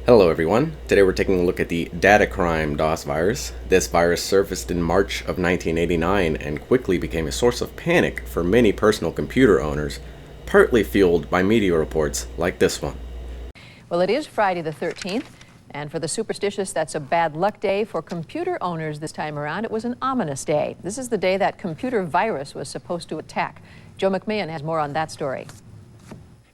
Hello everyone. Today we're taking a look at the DATACRIME DOS virus. This virus surfaced in March of 1989 and quickly became a source of panic for many personal computer owners, partly fueled by media reports like this one. Well, it is Friday the 13th, and for the superstitious, that's a bad luck day. For computer owners this time around, it was an ominous day. This is the day that computer virus was supposed to attack. Joe McMahon has more on that story.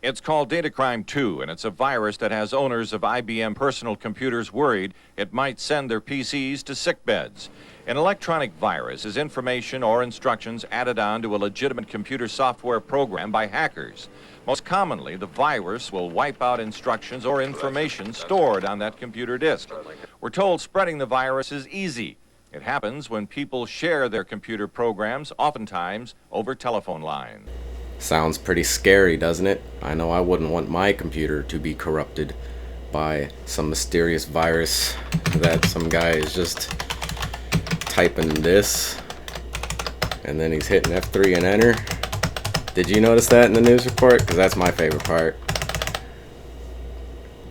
It's called DATACRIME II, and it's a virus that has owners of IBM personal computers worried it might send their PCs to sickbeds. An electronic virus is information or instructions added on to a legitimate computer software program by hackers. Most commonly, the virus will wipe out instructions or information stored on that computer disk. We're told spreading the virus is easy. It happens when people share their computer programs, oftentimes over telephone lines. Sounds pretty scary, doesn't it? I know I wouldn't want my computer to be corrupted by some mysterious virus that some guy is just typing this and then he's hitting F3 and enter. Did you notice that in the news report? Because that's my favorite part.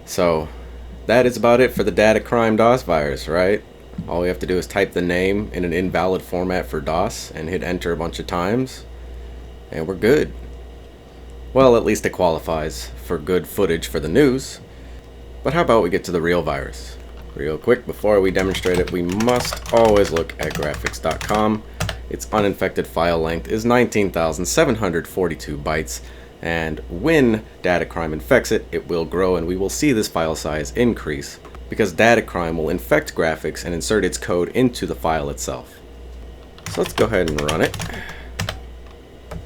So that is about it for the DATACRIME DOS virus, right? All we have to do is type the name in an invalid format for DOS and hit enter a bunch of times, and we're good. Well, at least it qualifies for good footage for the news. But how about we get to the real virus? Real quick, before we demonstrate it, we must always look at graphics.com. Its uninfected file length is 19,742 bytes, and when DATACRIME infects it, it will grow and we will see this file size increase, because DATACRIME will infect graphics and insert its code into the file itself. So let's go ahead and run it.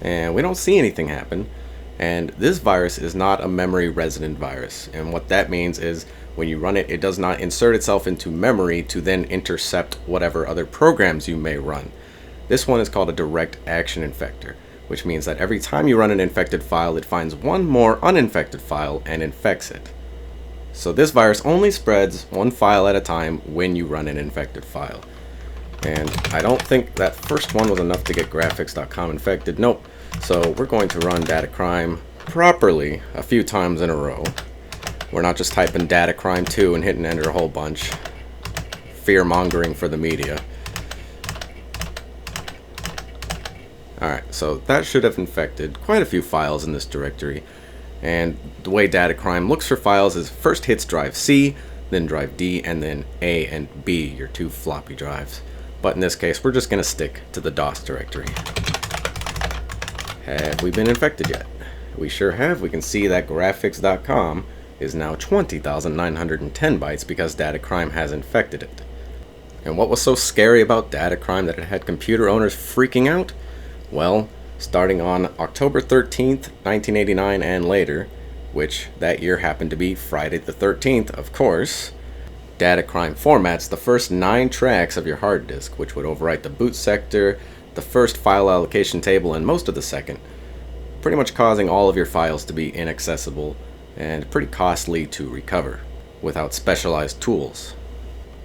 And we don't see anything happen. And this virus is not a memory resident virus, and what that means is when you run it, it does not insert itself into memory to then intercept whatever other programs you may run. This one is called a direct action infector, which means that every time you run an infected file, it finds one more uninfected file and infects it. So this virus only spreads one file at a time when you run an infected file. And I don't think that first one was enough to get graphics.com infected. Nope. So we're going to run DATACRIME properly a few times in a row. We're not just typing DATACRIME II and hitting enter a whole bunch. Fear-mongering for the media. Alright, so that should have infected quite a few files in this directory. And the way DATACRIME looks for files is first hits drive C, then drive D, and then A and B, your two floppy drives. But in this case, we're just going to stick to the DOS directory. Have we been infected yet? We sure have. We can see that graphics.com is now 20,910 bytes because DATACRIME has infected it. And what was so scary about DATACRIME that it had computer owners freaking out? Well, starting on October 13th, 1989 and later, which that year happened to be Friday the 13th, of course, DATACRIME formats the first 9 tracks of your hard disk, which would overwrite the boot sector, the first file allocation table, and most of the second, pretty much causing all of your files to be inaccessible and pretty costly to recover without specialized tools.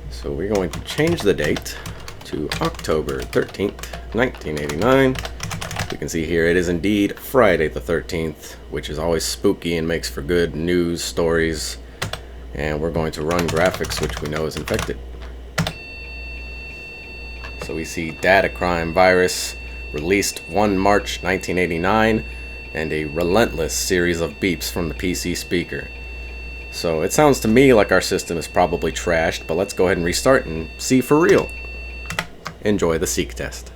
So we're going to change the date to October 13th, 1989. We can see here it is indeed Friday the 13th, which is always spooky and makes for good news stories. And we're going to run graphics, which we know is infected. So we see DATACRIME virus released 1 March 1989 and a relentless series of beeps from the PC speaker. So it sounds to me like our system is probably trashed, but let's go ahead and restart and see for real. Enjoy the seek test.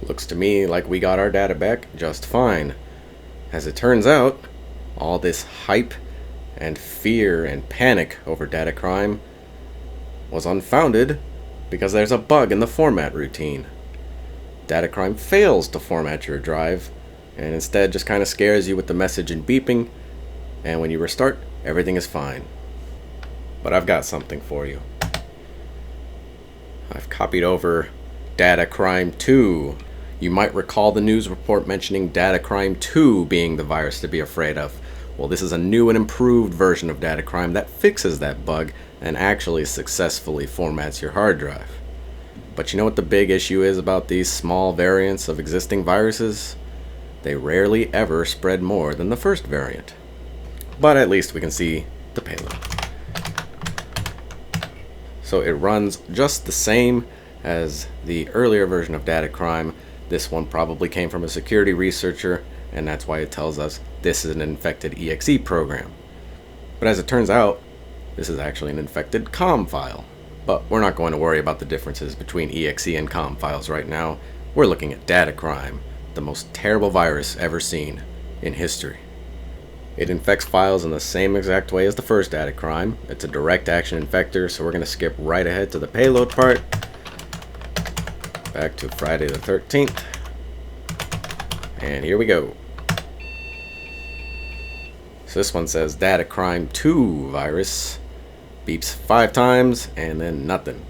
Looks to me like we got our data back just fine. As it turns out, all this hype and fear and panic over DATACRIME was unfounded because there's a bug in the format routine. DATACRIME fails to format your drive and instead just kind of scares you with the message and beeping, and when you restart, everything is fine. But I've got something for you. I've copied over DATACRIME II. You might recall the news report mentioning DATACRIME II being the virus to be afraid of. Well, this is a new and improved version of DATACRIME that fixes that bug and actually successfully formats your hard drive. But you know what the big issue is about these small variants of existing viruses? They rarely ever spread more than the first variant. But at least we can see the payload. So it runs just the same as the earlier version of DATACRIME. This one probably came from a security researcher, and that's why it tells us this is an infected exe program. But as it turns out, this is actually an infected COM file. But we're not going to worry about the differences between exe and COM files right now. We're looking at DATACRIME, the most terrible virus ever seen in history. It infects files in the same exact way as the first DATACRIME. It's a direct action infector, so we're going to skip right ahead to the payload part. Back to Friday the 13th. And here we go. So this one says DATACRIME II virus. Beeps 5 times and then nothing.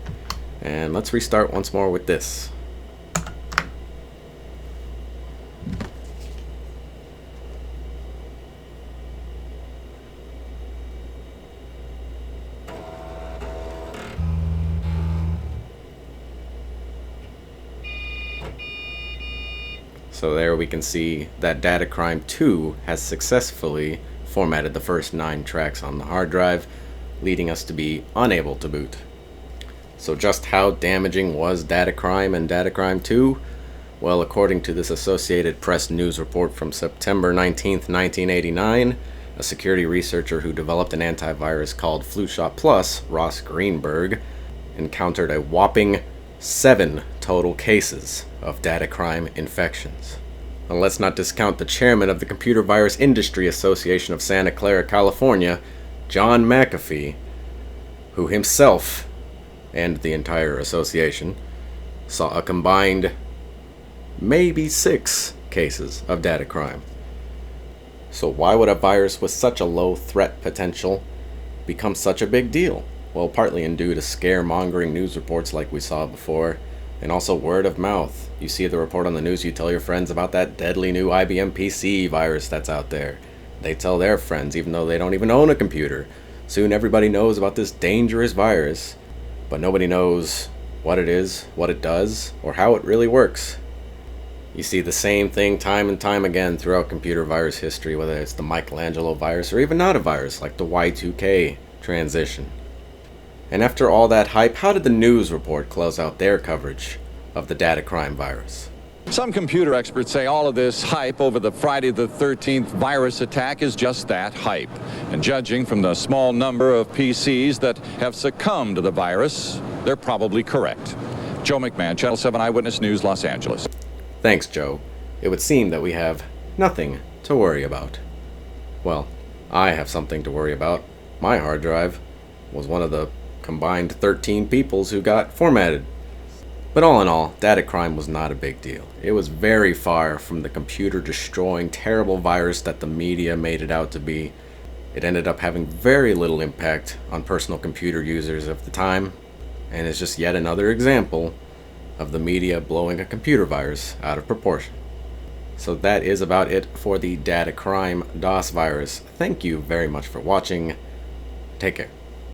And let's restart once more with this. So there we can see that DATACRIME II has successfully formatted the first 9 tracks on the hard drive, leading us to be unable to boot. So just how damaging was DATACRIME and DATACRIME II? Well, according to this Associated Press news report from September 19th, 1989, a security researcher who developed an antivirus called FluShot Plus, Ross Greenberg, encountered a whopping 7 total cases of DATACRIME infections. And let's not discount the chairman of the Computer Virus Industry Association of Santa Clara, California, John McAfee, who himself and the entire association saw a combined maybe 6 cases of DATACRIME. So why would a virus with such a low threat potential become such a big deal? Well, partly due to scaremongering news reports like we saw before, and also word of mouth. You see the report on the news, you tell your friends about that deadly new IBM PC virus that's out there. They tell their friends even though they don't even own a computer. Soon everybody knows about this dangerous virus, but nobody knows what it is, what it does, or how it really works. You see the same thing time and time again throughout computer virus history, whether it's the Michelangelo virus or even not a virus like the Y2K transition. And after all that hype, how did the news report close out their coverage of the DATACRIME virus? Some computer experts say all of this hype over the Friday the 13th virus attack is just that, hype. And judging from the small number of PCs that have succumbed to the virus, they're probably correct. Joe McMahon, Channel 7 Eyewitness News, Los Angeles. Thanks, Joe. It would seem that we have nothing to worry about. Well, I have something to worry about. My hard drive was one of the combined 13 peoples who got formatted. But all in all, DATACRIME was not a big deal. It was very far from the computer-destroying, terrible virus that the media made it out to be. It ended up having very little impact on personal computer users of the time, and is just yet another example of the media blowing a computer virus out of proportion. So that is about it for the DATACRIME DOS virus. Thank you very much for watching. Take care.